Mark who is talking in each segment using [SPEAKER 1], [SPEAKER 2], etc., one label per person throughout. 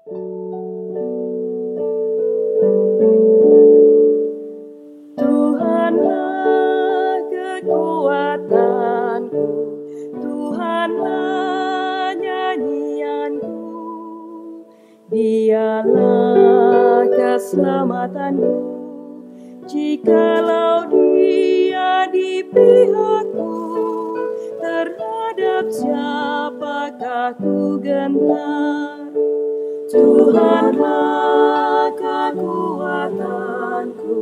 [SPEAKER 1] Tuhanlah kekuatanku, Tuhanlah nyanyianku, Dialah keselamatanku. Jikalau Dia di pihakku, terhadap siapakah ku gentar? Tuhanlah kekuatanku,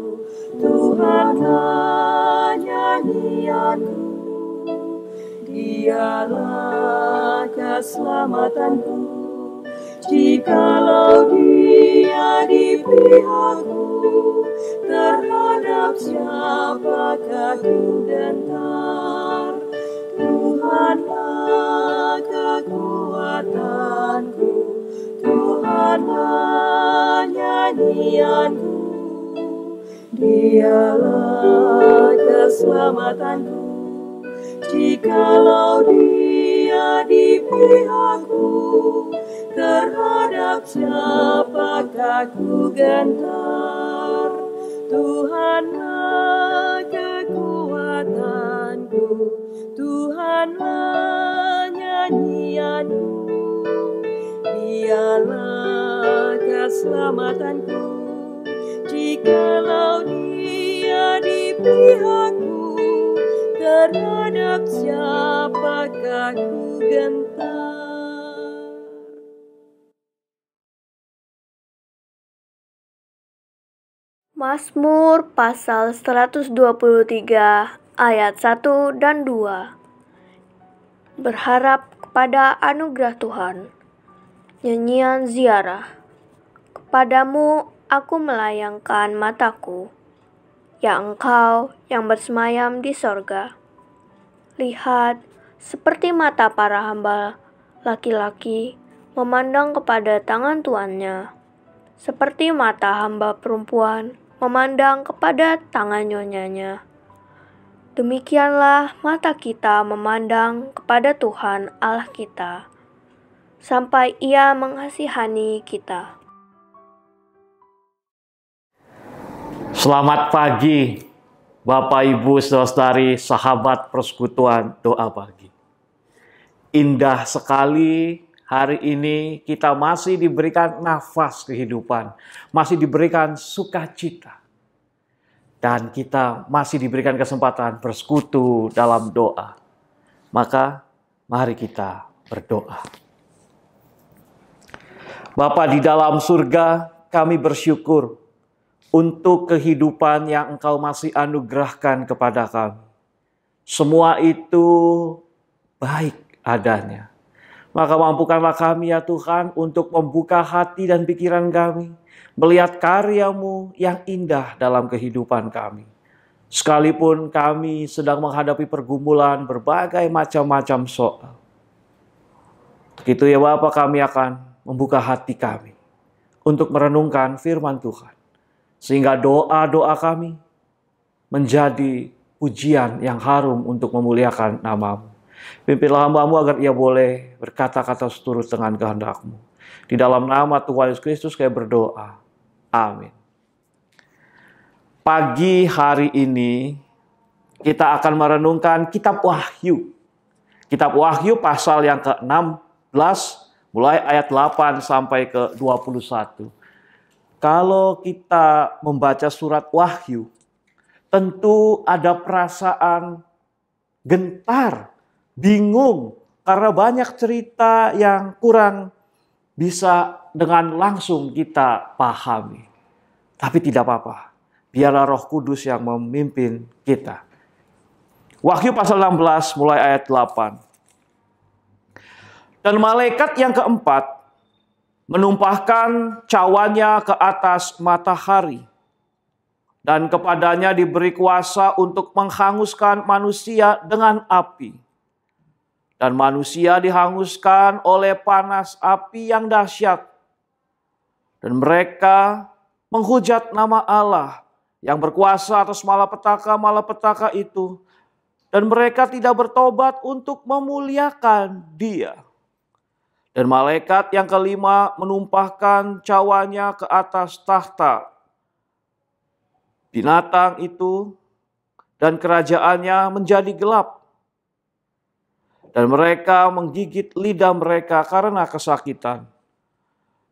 [SPEAKER 1] Tuhanlah nyanyianku, Dialah keselamatanku. Jikalau Dia di pihakku, terhadap siapakah ku gentar? Tuhanlah kekuatanku, Tuhanlah nyanyianku, Dialah keselamatanku. Jikalau Dia di pihakku, terhadap siapakah ku gentar? Tuhanlah kekuatanku, Tuhanlah nyanyianku, Dialah keselamatanku. Jikalau Dia di pihakku, terhadap siapakah ku gentar?
[SPEAKER 2] Mazmur pasal 123 ayat 1 dan 2. Berharap kepada anugerah Tuhan. Nyanyian ziarah. Kepadamu aku melayangkan mataku, ya Engkau yang bersemayam di sorga. Lihat, seperti mata para hamba laki-laki memandang kepada tangan tuannya, seperti mata hamba perempuan memandang kepada tangan nyonyanya. Demikianlah mata kita memandang kepada Tuhan Allah kita, sampai Ia mengasihani kita.
[SPEAKER 3] Selamat pagi, Bapak, Ibu, Saudara-saudari, sahabat persekutuan doa pagi. Indah sekali hari ini kita masih diberikan nafas kehidupan, masih diberikan sukacita. Dan kita masih diberikan kesempatan bersekutu dalam doa. Maka mari kita berdoa. Bapa di dalam surga, kami bersyukur untuk kehidupan yang Engkau masih anugerahkan kepada kami. Semua itu baik adanya. Maka mampukanlah kami ya Tuhan untuk membuka hati dan pikiran kami, melihat karya-Mu yang indah dalam kehidupan kami. Sekalipun kami sedang menghadapi pergumulan berbagai macam-macam soal. Begitu ya Bapa, kami akan membuka hati kami untuk merenungkan firman Tuhan. Sehingga doa-doa kami menjadi pujian yang harum untuk memuliakan nama-Mu. Pimpinlah hamba-Mu agar ia boleh berkata-kata seturut dengan kehendak-Mu. Di dalam nama Tuhan Yesus Kristus kami berdoa. Amin. Pagi hari ini kita akan merenungkan kitab Wahyu. Kitab Wahyu pasal yang ke-16 mulai ayat 8 sampai ke 21. Kalau kita membaca surat Wahyu, tentu ada perasaan gentar, bingung, karena banyak cerita yang kurang bisa dengan langsung kita pahami. Tapi tidak apa-apa, biarlah Roh Kudus yang memimpin kita. Wahyu pasal 16 mulai ayat 8. Dan malaikat yang keempat menumpahkan cawannya ke atas matahari, dan kepadanya diberi kuasa untuk menghanguskan manusia dengan api. Dan manusia dihanguskan oleh panas api yang dahsyat. Dan mereka menghujat nama Allah yang berkuasa atas malapetaka itu. Dan mereka tidak bertobat untuk memuliakan Dia. Dan malaikat yang kelima menumpahkan cawanya ke atas tahta binatang itu, dan kerajaannya menjadi gelap. Dan mereka menggigit lidah mereka karena kesakitan.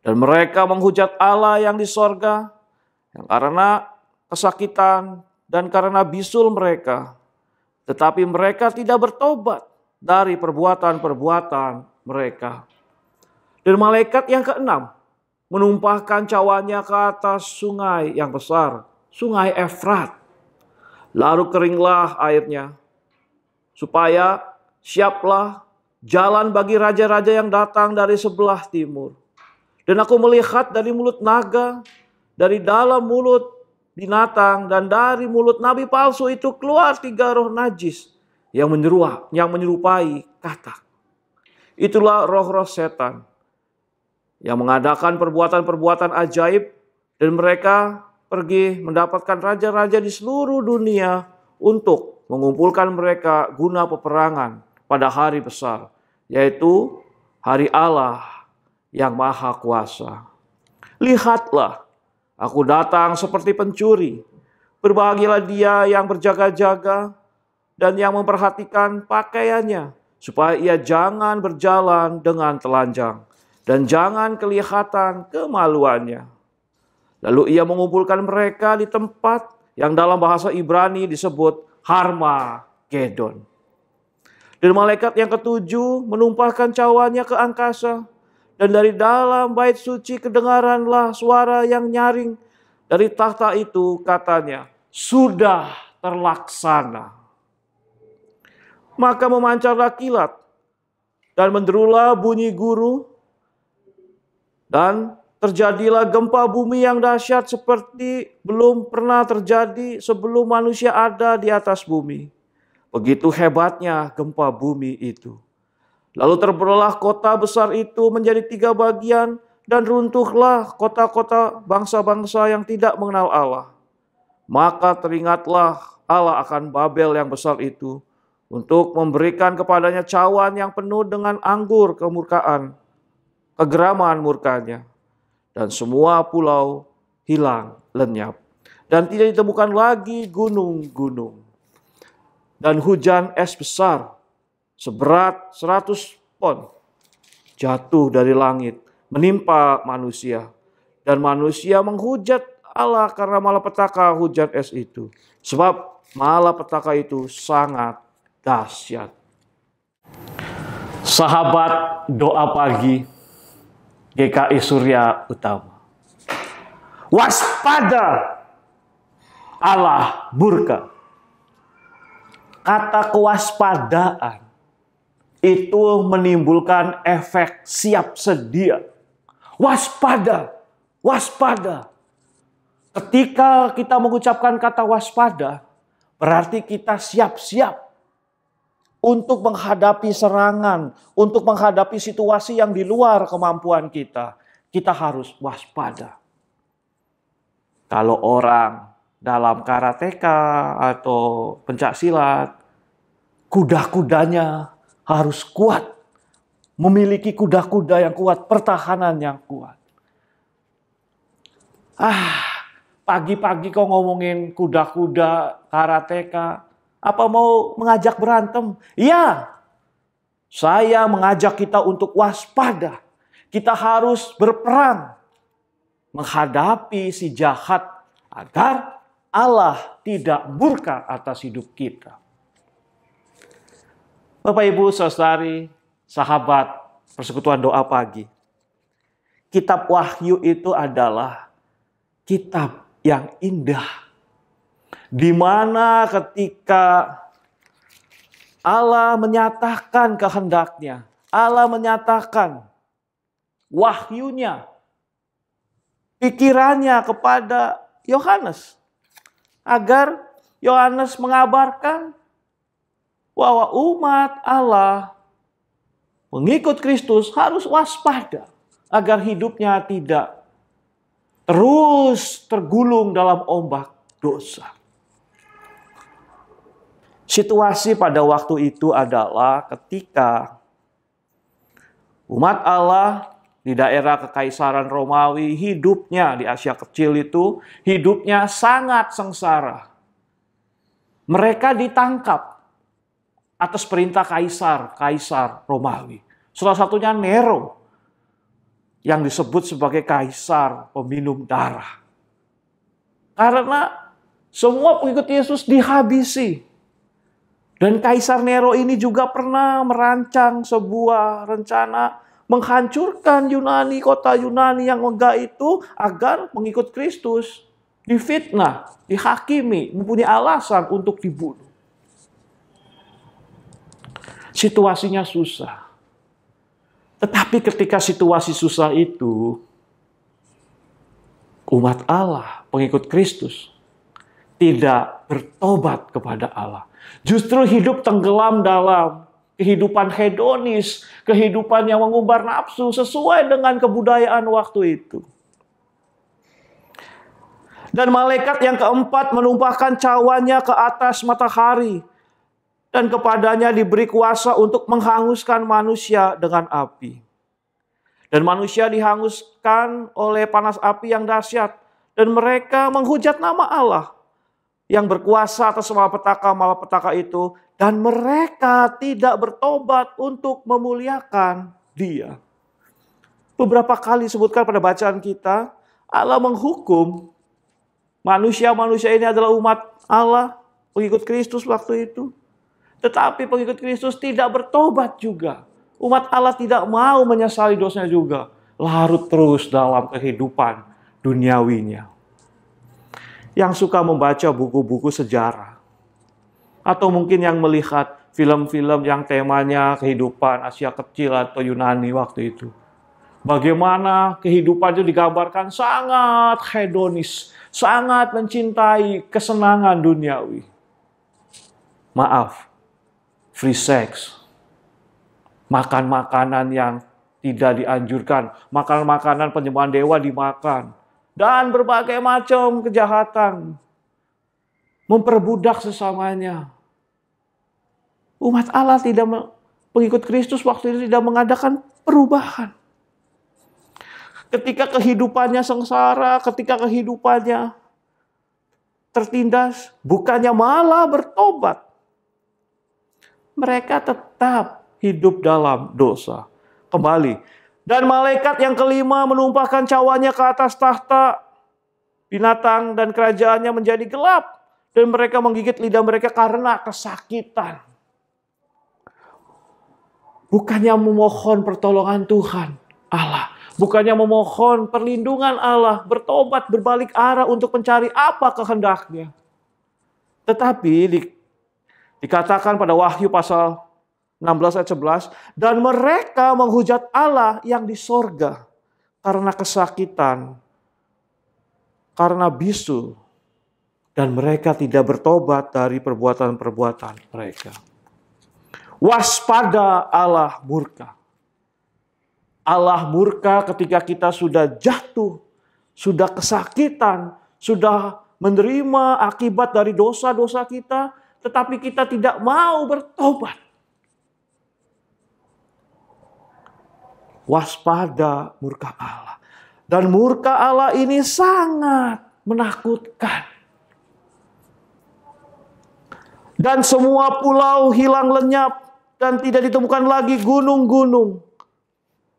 [SPEAKER 3] Dan mereka menghujat Allah yang di sorga, yang karena kesakitan dan karena bisul mereka. Tetapi mereka tidak bertobat dari perbuatan-perbuatan mereka. Dan malaikat yang keenam menumpahkan cawanya ke atas sungai yang besar, sungai Efrat. Lalu keringlah airnya, supaya siaplah jalan bagi raja-raja yang datang dari sebelah timur. Dan aku melihat dari mulut naga, dari dalam mulut binatang, dan dari mulut nabi palsu itu keluar 3 roh najis yang menyerupai katak. Itulah roh-roh setan yang mengadakan perbuatan-perbuatan ajaib, dan mereka pergi mendapatkan raja-raja di seluruh dunia untuk mengumpulkan mereka guna peperangan pada hari besar, yaitu hari Allah yang Maha Kuasa. Lihatlah, aku datang seperti pencuri. Berbahagialah dia yang berjaga-jaga dan yang memperhatikan pakaiannya, supaya ia jangan berjalan dengan telanjang dan jangan kelihatan kemaluannya. Lalu ia mengumpulkan mereka di tempat yang dalam bahasa Ibrani disebut Harmagedon. Dan malaikat yang ketujuh menumpahkan cawanya ke angkasa, dan dari dalam bait suci kedengaranlah suara yang nyaring dari tahta itu, katanya, sudah terlaksana. Maka memancarlah kilat, dan menderulah bunyi guru, dan terjadilah gempa bumi yang dahsyat seperti belum pernah terjadi sebelum manusia ada di atas bumi. Begitu hebatnya gempa bumi itu. Lalu terbelah kota besar itu menjadi 3 bagian, dan runtuhlah kota-kota bangsa-bangsa yang tidak mengenal Allah. Maka teringatlah Allah akan Babel yang besar itu, untuk memberikan kepadanya cawan yang penuh dengan anggur kemurkaan, kegeraman murkanya. Dan semua pulau hilang lenyap, dan tidak ditemukan lagi gunung-gunung. Dan hujan es besar seberat 100 pon jatuh dari langit menimpa manusia. Dan manusia menghujat Allah karena malapetaka hujan es itu, sebab malapetaka itu sangat dahsyat. Sahabat doa pagi GKI Surya Utama, waspada, Allah murka. Kata kewaspadaan itu menimbulkan efek siap sedia. Waspada, waspada. Ketika kita mengucapkan kata waspada, berarti kita siap-siap untuk menghadapi serangan, untuk menghadapi situasi yang di luar kemampuan kita. Kita harus waspada. Kalau orang dalam karateka atau pencaksilat, kuda-kudanya harus kuat. Memiliki kuda-kuda yang kuat, pertahanan yang kuat. Pagi-pagi kok ngomongin kuda-kuda, karateka, apa mau mengajak berantem? Ya, saya mengajak kita untuk waspada. Kita harus berperang menghadapi si jahat agar Allah tidak murka atas hidup kita. Bapak, Ibu, Saudari, sahabat Persekutuan Doa Pagi. Kitab Wahyu itu adalah kitab yang indah, di mana ketika Allah menyatakan kehendaknya, Allah menyatakan wahyunya, pikirannya kepada Yohanes, agar Yohanes mengabarkan bahwa umat Allah pengikut Kristus harus waspada agar hidupnya tidak terus tergulung dalam ombak dosa. Situasi pada waktu itu adalah ketika Umat Allah di daerah Kekaisaran Romawi, hidupnya di Asia Kecil itu, hidupnya sangat sengsara. Mereka ditangkap atas perintah kaisar Romawi. Salah satunya Nero, yang disebut sebagai kaisar peminum darah. Karena semua pengikut Yesus dihabisi. Dan Kaisar Nero ini juga pernah merancang sebuah rencana menghancurkan Yunani, kota Yunani yang megah itu, agar pengikut Kristus difitnah, dihakimi, mempunyai alasan untuk dibunuh. Situasinya susah. Tetapi ketika situasi susah itu, umat Allah, pengikut Kristus, tidak bertobat kepada Allah. Justru hidup tenggelam dalam kehidupan hedonis, kehidupan yang mengumbar nafsu sesuai dengan kebudayaan waktu itu. Dan malaikat yang keempat menumpahkan cawanya ke atas matahari, dan kepadanya diberi kuasa untuk menghanguskan manusia dengan api. Dan manusia dihanguskan oleh panas api yang dahsyat, dan mereka menghujat nama Allah yang berkuasa atas malapetaka itu, dan mereka tidak bertobat untuk memuliakan Dia. Beberapa kali disebutkan pada bacaan kita, Allah menghukum manusia ini adalah umat Allah, pengikut Kristus waktu itu. Tetapi pengikut Kristus tidak bertobat juga. Umat Allah tidak mau menyesali dosanya juga. Larut terus dalam kehidupan duniawinya. Yang suka membaca buku-buku sejarah. Atau mungkin yang melihat film-film yang temanya kehidupan Asia Kecil atau Yunani waktu itu. Bagaimana kehidupan itu digambarkan sangat hedonis. Sangat mencintai kesenangan duniawi. Maaf. Free sex, makan makanan yang tidak dianjurkan, makan makanan penyembahan dewa dimakan, dan berbagai macam kejahatan, memperbudak sesamanya. Umat Allah pengikut Kristus waktu itu tidak mengadakan perubahan. Ketika kehidupannya sengsara, ketika kehidupannya tertindas, bukannya malah bertobat. Mereka tetap hidup dalam dosa. Kembali. Dan malaikat yang kelima menumpahkan cawanya ke atas tahta binatang, dan kerajaannya menjadi gelap. Dan mereka menggigit lidah mereka karena kesakitan. Bukannya memohon pertolongan Tuhan Allah. Bukannya memohon perlindungan Allah. Bertobat, berbalik arah untuk mencari apa kehendaknya. Tetapi dikatakan pada Wahyu pasal 16 ayat 11, dan mereka menghujat Allah yang di sorga karena kesakitan, karena bisu, dan mereka tidak bertobat dari perbuatan-perbuatan mereka. Waspada, Allah murka. Allah murka ketika kita sudah jatuh, sudah kesakitan, sudah menerima akibat dari dosa-dosa kita, tetapi kita tidak mau bertobat. Waspada murka Allah. Dan murka Allah ini sangat menakutkan. Dan semua pulau hilang lenyap, dan tidak ditemukan lagi gunung-gunung.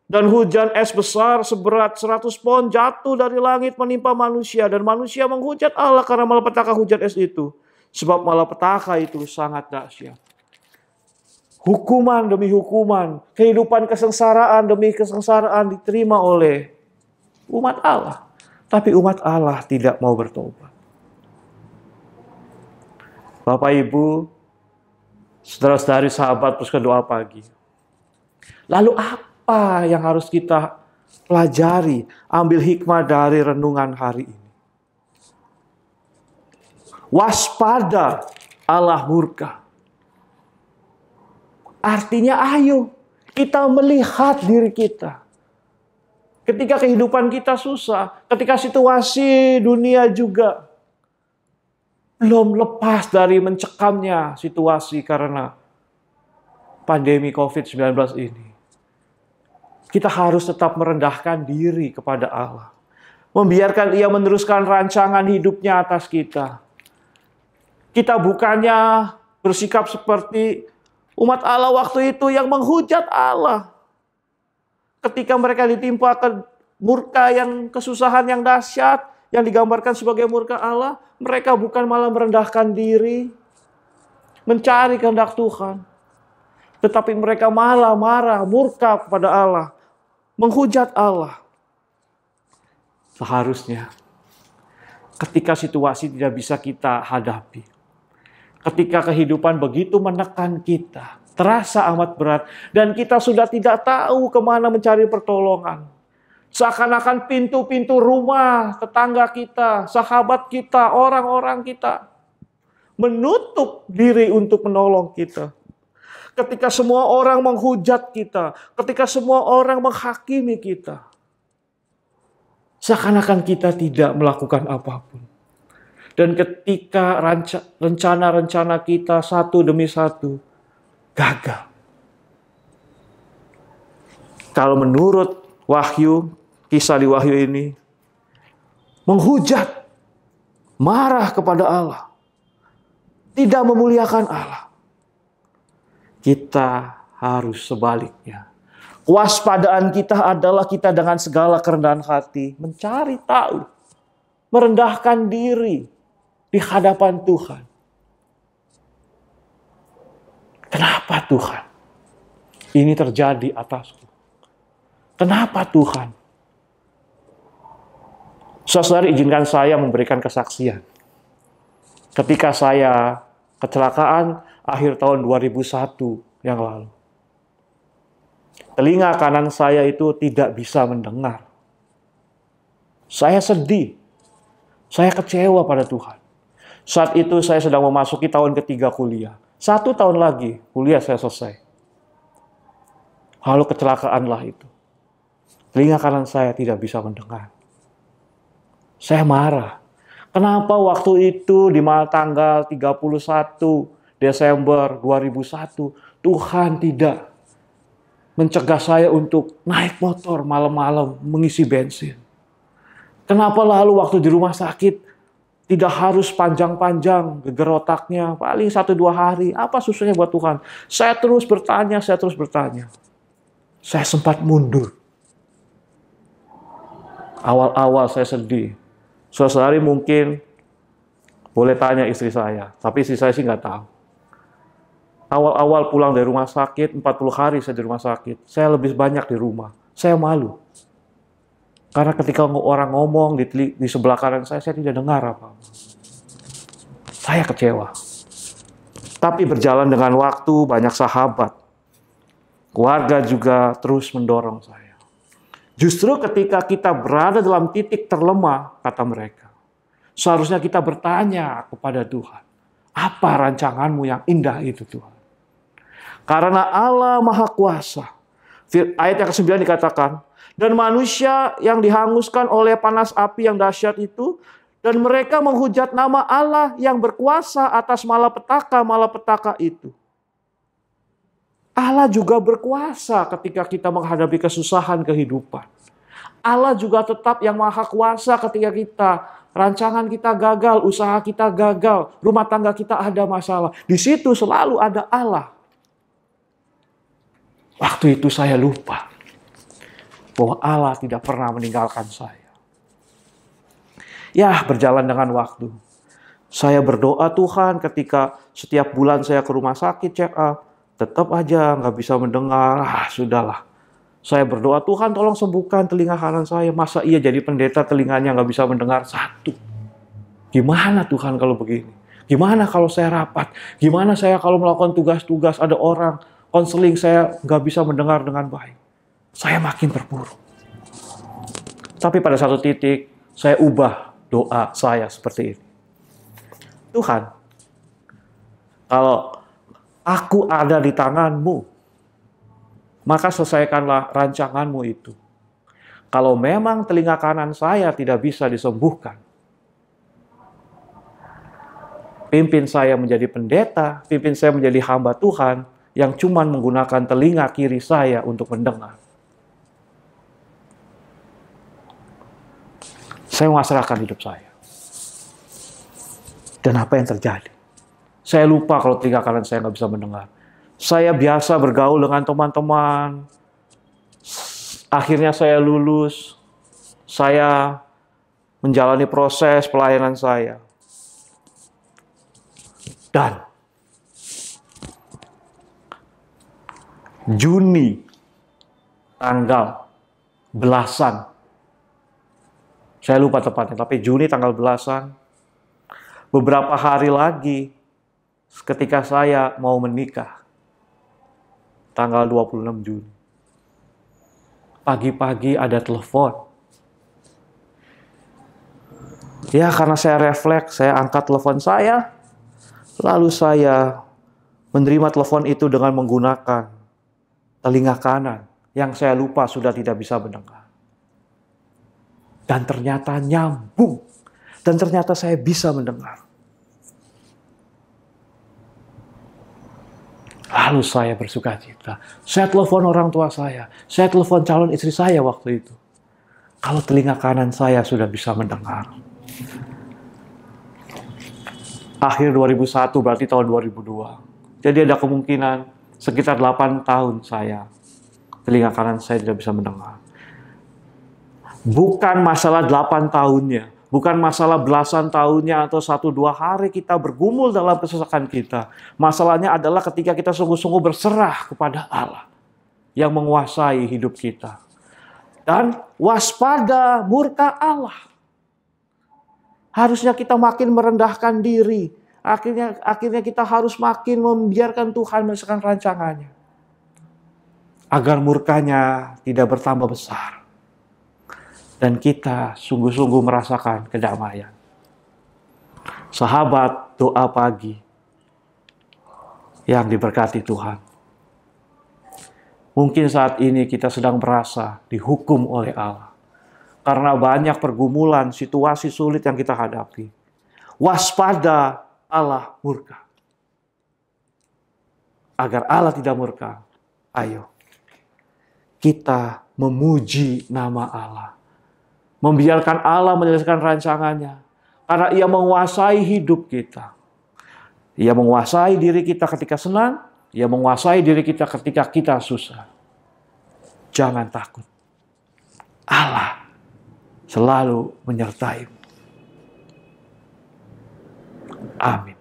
[SPEAKER 3] Dan hujan es besar seberat 100 pon jatuh dari langit menimpa manusia. Dan manusia menghujat Allah karena malapetaka hujan es itu. Sebab malapetaka itu sangat dahsyat. Hukuman demi hukuman, kehidupan kesengsaraan demi kesengsaraan diterima oleh umat Allah. Tapi umat Allah tidak mau bertobat. Bapak Ibu, saudara-saudari sahabat Pusaka Doa Pagi. Lalu apa yang harus kita pelajari, ambil hikmah dari renungan hari ini? Waspada, Allah murka. Artinya ayo kita melihat diri kita. Ketika kehidupan kita susah, ketika situasi dunia juga belum lepas dari mencekamnya situasi karena pandemi COVID-19 ini. kita harus tetap merendahkan diri kepada Allah. Membiarkan Ia meneruskan rancangan hidupnya atas kita. Kita bukannya bersikap seperti umat Allah waktu itu yang menghujat Allah. Ketika mereka ditimpa murka yang kesusahan yang dahsyat, yang digambarkan sebagai murka Allah, mereka bukan malah merendahkan diri, mencari kehendak Tuhan. Tetapi mereka malah marah, murka kepada Allah, menghujat Allah. Seharusnya ketika situasi tidak bisa kita hadapi, ketika kehidupan begitu menekan kita, terasa amat berat, dan kita sudah tidak tahu kemana mencari pertolongan. Seakan-akan pintu-pintu rumah, tetangga kita, sahabat kita, orang-orang kita menutup diri untuk menolong kita. Ketika semua orang menghujat kita, ketika semua orang menghakimi kita, seakan-akan kita tidak melakukan apapun. Dan ketika rencana-rencana kita satu demi satu gagal. Kalau menurut Wahyu, kisah di Wahyu ini, menghujat, marah kepada Allah, tidak memuliakan Allah. Kita harus sebaliknya. Kewaspadaan kita adalah kita dengan segala kerendahan hati mencari tahu, merendahkan diri di hadapan Tuhan. Kenapa Tuhan ini terjadi atasku? Kenapa Tuhan? Saudara, izinkan saya memberikan kesaksian. Ketika saya kecelakaan akhir tahun 2001 yang lalu. Telinga kanan saya itu tidak bisa mendengar. Saya sedih. Saya kecewa pada Tuhan. Saat itu saya sedang memasuki tahun ketiga kuliah. 1 tahun lagi kuliah saya selesai. Lalu kecelakaanlah itu. Telinga kanan saya tidak bisa mendengar. Saya marah. Kenapa waktu itu di tanggal 31 Desember 2001 Tuhan tidak mencegah saya untuk naik motor malam-malam mengisi bensin? Kenapa lalu waktu di rumah sakit tidak harus panjang-panjang geger otaknya, paling 1-2 hari? Apa susahnya buat Tuhan? Saya terus bertanya. Saya sempat mundur. Awal-awal saya sedih. Saudari mungkin boleh tanya istri saya, tapi istri saya sih nggak tahu. Awal-awal pulang dari rumah sakit, 40 hari saya di rumah sakit, saya lebih banyak di rumah. Saya malu. Karena ketika orang ngomong di sebelah kanan saya tidak dengar apa-apa. Saya kecewa. Tapi berjalan dengan waktu, banyak sahabat. Keluarga juga terus mendorong saya. Justru ketika kita berada dalam titik terlemah, kata mereka, seharusnya kita bertanya kepada Tuhan, apa rancanganmu yang indah itu Tuhan? Karena Allah Maha Kuasa. Ayat yang ke-9 dikatakan, dan manusia yang dihanguskan oleh panas api yang dahsyat itu, dan mereka menghujat nama Allah yang berkuasa atas malapetaka itu. Allah juga berkuasa ketika kita menghadapi kesusahan kehidupan. Allah juga tetap yang Maha Kuasa ketika rancangan kita gagal, usaha kita gagal, rumah tangga kita ada masalah. Di situ selalu ada Allah. Waktu itu saya lupa bahwa Allah tidak pernah meninggalkan saya. Ya, berjalan dengan waktu. Saya berdoa Tuhan ketika setiap bulan saya ke rumah sakit check up, tetap aja nggak bisa mendengar. Sudahlah. Saya berdoa, Tuhan tolong sembuhkan telinga kanan saya. Masa iya jadi pendeta telinganya nggak bisa mendengar satu? Gimana Tuhan kalau begini? Gimana kalau saya rapat? Gimana saya kalau melakukan tugas-tugas ada orang konseling saya nggak bisa mendengar dengan baik? Saya makin terpuruk. Tapi pada satu titik saya ubah doa saya seperti ini. Tuhan, kalau aku ada di tangan-Mu, maka selesaikanlah rancangan-Mu itu. Kalau memang telinga kanan saya tidak bisa disembuhkan, pimpin saya menjadi pendeta, pimpin saya menjadi hamba Tuhan yang cuma menggunakan telinga kiri saya untuk mendengar. Saya memasrahkan hidup saya. Dan apa yang terjadi? Saya lupa kalau telinga kanan saya nggak bisa mendengar. Saya biasa bergaul dengan teman-teman. Akhirnya saya lulus. Saya menjalani proses pelayanan saya. Dan Juni tanggal belasan, saya lupa tepatnya, tapi Juni tanggal belasan, beberapa hari lagi ketika saya mau menikah, tanggal 26 Juni, pagi-pagi ada telepon. Ya, karena saya refleks, saya angkat telepon saya, lalu saya menerima telepon itu dengan menggunakan telinga kanan yang saya lupa sudah tidak bisa mendengar. Dan ternyata nyambung. Dan ternyata saya bisa mendengar. Lalu saya bersuka cita. Saya telepon orang tua saya. Saya telepon calon istri saya waktu itu. Kalau telinga kanan saya sudah bisa mendengar. Akhir 2001 berarti tahun 2002. Jadi ada kemungkinan sekitar 8 tahun telinga kanan saya tidak bisa mendengar. Bukan masalah 8 tahunnya, bukan masalah belasan tahunnya atau 1-2 hari kita bergumul dalam kesesakan kita. Masalahnya adalah ketika kita sungguh-sungguh berserah kepada Allah yang menguasai hidup kita. Dan waspada murka Allah. Harusnya kita makin merendahkan diri. Akhirnya kita harus makin membiarkan Tuhan menyelesaikan rancangannya. Agar murkanya tidak bertambah besar. Dan kita sungguh-sungguh merasakan kedamaian. Sahabat, doa pagi yang diberkati Tuhan. Mungkin saat ini kita sedang merasa dihukum oleh Allah. Karena banyak pergumulan, situasi sulit yang kita hadapi. Waspada, Allah murka. Agar Allah tidak murka, ayo kita memuji nama Allah. Membiarkan Allah menyelesaikan rancangannya. Karena Ia menguasai hidup kita. Ia menguasai diri kita ketika senang. Ia menguasai diri kita ketika kita susah. Jangan takut. Allah selalu menyertai. Amin.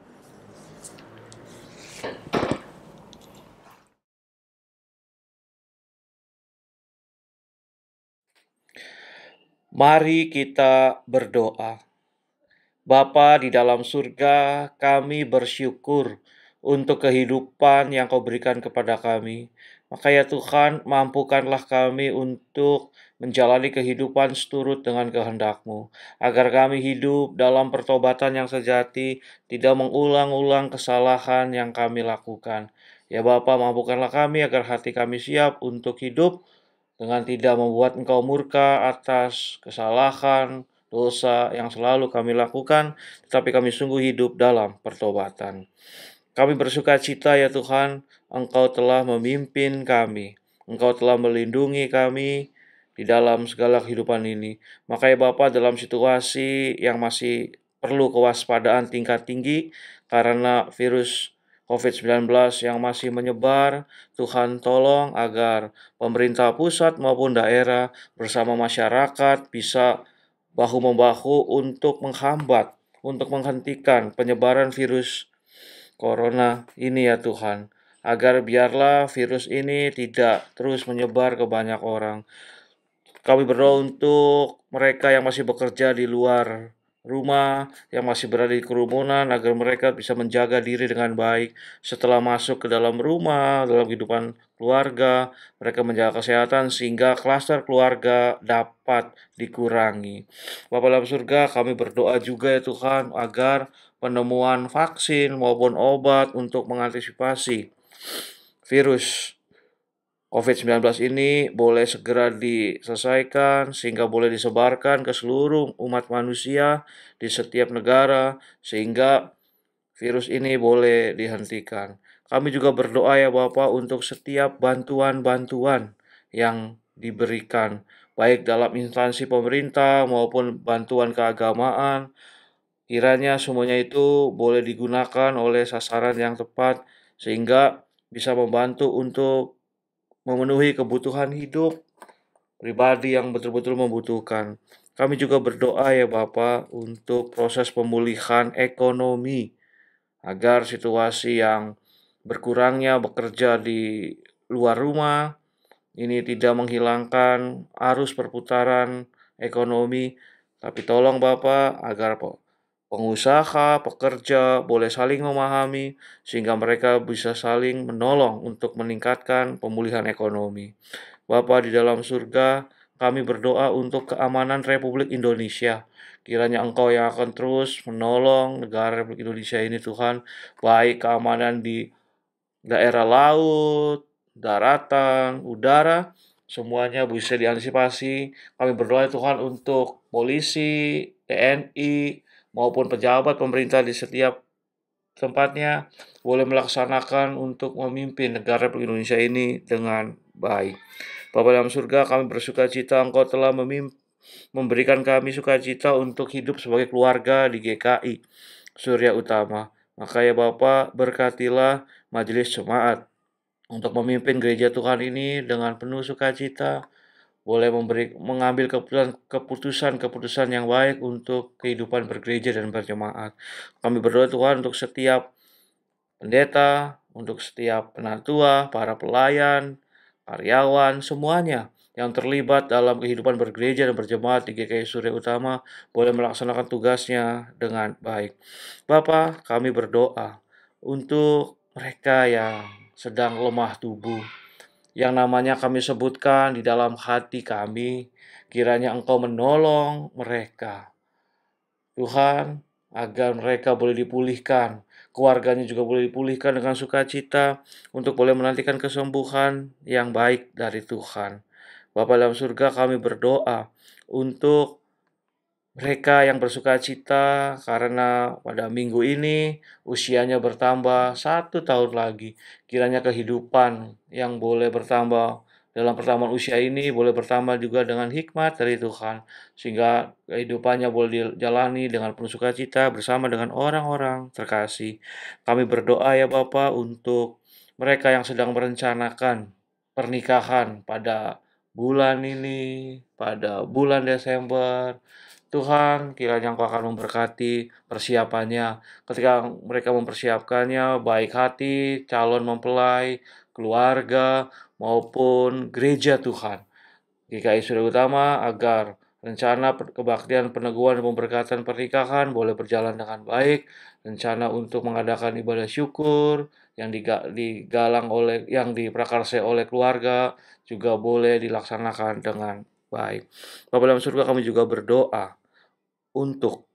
[SPEAKER 3] Mari kita berdoa. Bapa di dalam surga, kami bersyukur untuk kehidupan yang Kau berikan kepada kami. Maka ya Tuhan, mampukanlah kami untuk menjalani kehidupan seturut dengan kehendak-Mu. Agar kami hidup dalam pertobatan yang sejati, tidak mengulang-ulang kesalahan yang kami lakukan. Ya Bapa, mampukanlah kami agar hati kami siap untuk hidup dengan tidak membuat Engkau murka atas kesalahan, dosa yang selalu kami lakukan, tetapi kami sungguh hidup dalam pertobatan. Kami bersuka cita ya Tuhan, Engkau telah memimpin kami, Engkau telah melindungi kami di dalam segala kehidupan ini. Makanya Bapa, dalam situasi yang masih perlu kewaspadaan tingkat tinggi karena virus COVID-19 yang masih menyebar, Tuhan tolong agar pemerintah pusat maupun daerah bersama masyarakat bisa bahu-membahu untuk menghambat, untuk menghentikan penyebaran virus corona ini ya Tuhan. Agar biarlah virus ini tidak terus menyebar ke banyak orang. Kami berdoa untuk mereka yang masih bekerja di luar rumah, yang masih berada di kerumunan, agar mereka bisa menjaga diri dengan baik. Setelah masuk ke dalam rumah, dalam kehidupan keluarga, mereka menjaga kesehatan sehingga klaster keluarga dapat dikurangi. Bapa dalam surga, kami berdoa juga ya Tuhan, agar penemuan vaksin maupun obat untuk mengantisipasi virus COVID-19 ini boleh segera diselesaikan sehingga boleh disebarkan ke seluruh umat manusia di setiap negara sehingga virus ini boleh dihentikan. Kami juga berdoa ya Bapak untuk setiap bantuan-bantuan yang diberikan baik dalam instansi pemerintah maupun bantuan keagamaan. Kiranya semuanya itu boleh digunakan oleh sasaran yang tepat sehingga bisa membantu untuk memenuhi kebutuhan hidup pribadi yang betul-betul membutuhkan. Kami juga berdoa ya Bapak untuk proses pemulihan ekonomi agar situasi yang berkurangnya bekerja di luar rumah ini tidak menghilangkan arus perputaran ekonomi, tapi tolong Bapak agar pengusaha, pekerja boleh saling memahami sehingga mereka bisa saling menolong untuk meningkatkan pemulihan ekonomi. Bapa di dalam surga, kami berdoa untuk keamanan Republik Indonesia. Kiranya Engkau yang akan terus menolong negara Republik Indonesia ini Tuhan, baik keamanan di daerah laut, daratan, udara, semuanya bisa diantisipasi. Kami berdoa Tuhan untuk polisi, TNI, maupun pejabat pemerintah di setiap tempatnya boleh melaksanakan untuk memimpin negara Republik Indonesia ini dengan baik. Bapa dalam surga, kami bersuka cita Engkau telah memberikan kami sukacita untuk hidup sebagai keluarga di GKI Surya Utama. Maka ya Bapa, berkatilah majelis jemaat untuk memimpin gereja Tuhan ini dengan penuh sukacita, boleh mengambil keputusan-keputusan yang baik untuk kehidupan bergereja dan berjemaat. Kami berdoa Tuhan untuk setiap pendeta, untuk setiap penatua, para pelayan, karyawan, semuanya yang terlibat dalam kehidupan bergereja dan berjemaat di GKI Surya Utama boleh melaksanakan tugasnya dengan baik. Bapa, kami berdoa untuk mereka yang sedang lemah tubuh, yang namanya kami sebutkan di dalam hati kami, kiranya Engkau menolong mereka, Tuhan, agar mereka boleh dipulihkan, keluarganya juga boleh dipulihkan dengan sukacita, untuk boleh menantikan kesembuhan yang baik dari Tuhan. Bapa dalam surga, kami berdoa untuk mereka yang bersukacita karena pada minggu ini usianya bertambah 1 tahun lagi. Kiranya kehidupan yang boleh bertambah dalam pertambahan usia ini boleh bertambah juga dengan hikmat dari Tuhan. Sehingga kehidupannya boleh dijalani dengan penuh sukacita bersama dengan orang-orang terkasih. Kami berdoa ya Bapa untuk mereka yang sedang merencanakan pernikahan pada bulan ini, pada bulan Desember. Tuhan, kiranya Engkau akan memberkati persiapannya. Ketika mereka mempersiapkannya, baik hati, calon mempelai, keluarga, maupun gereja Tuhan. GKI Surya Utama agar rencana kebaktian, peneguhan, dan pemberkatan pernikahan boleh berjalan dengan baik. Rencana untuk mengadakan ibadah syukur yang digalang oleh, yang diprakarsai oleh keluarga juga boleh dilaksanakan dengan baik. Bapa dalam surga, kami juga berdoa untuk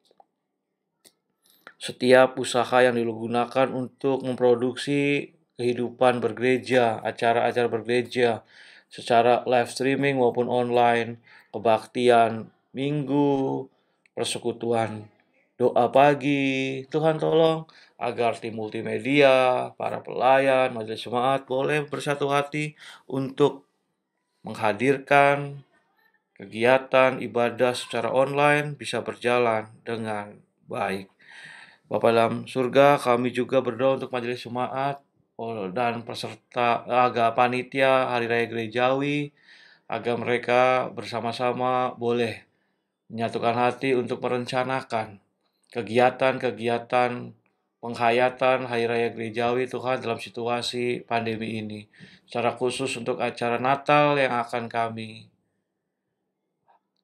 [SPEAKER 3] setiap usaha yang digunakan untuk memproduksi kehidupan bergereja, acara-acara bergereja secara live streaming maupun online, kebaktian minggu, persekutuan doa pagi. Tuhan tolong agar tim multimedia, para pelayan, majelis jemaat boleh bersatu hati untuk menghadirkan kegiatan ibadah secara online bisa berjalan dengan baik. Bapa dalam surga, kami juga berdoa untuk majelis jemaat dan peserta panitia Hari Raya Gerejawi agar mereka bersama-sama boleh menyatukan hati untuk merencanakan kegiatan-kegiatan penghayatan Hari Raya Gerejawi Tuhan dalam situasi pandemi ini. Secara khusus untuk acara Natal yang akan kami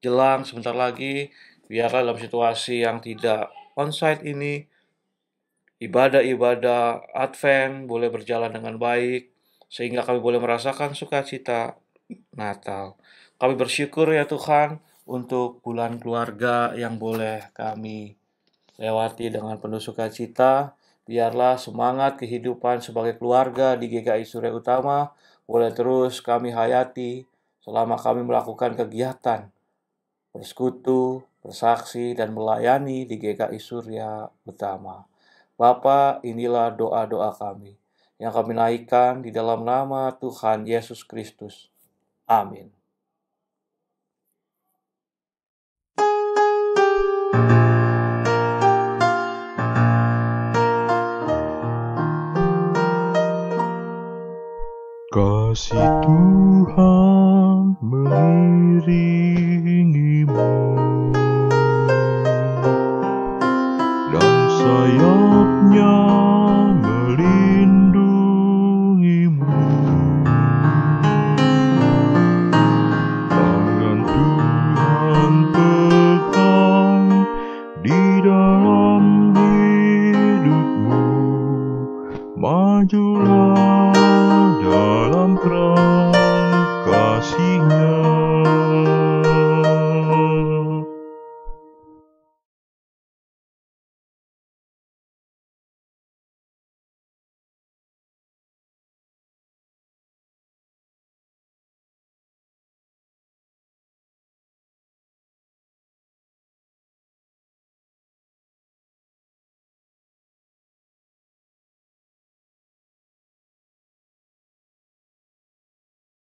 [SPEAKER 3] jelang sebentar lagi, biarlah dalam situasi yang tidak onsite ini, ibadah-ibadah Advent boleh berjalan dengan baik, sehingga kami boleh merasakan sukacita Natal. Kami bersyukur ya Tuhan untuk bulan keluarga yang boleh kami lewati dengan penuh sukacita. Biarlah semangat kehidupan sebagai keluarga di GKI Surya Utama boleh terus kami hayati selama kami melakukan kegiatan bersekutu, bersaksi, dan melayani di GKI Surya Utama. Bapa, inilah doa-doa kami yang kami naikkan di dalam nama Tuhan Yesus Kristus. Amin.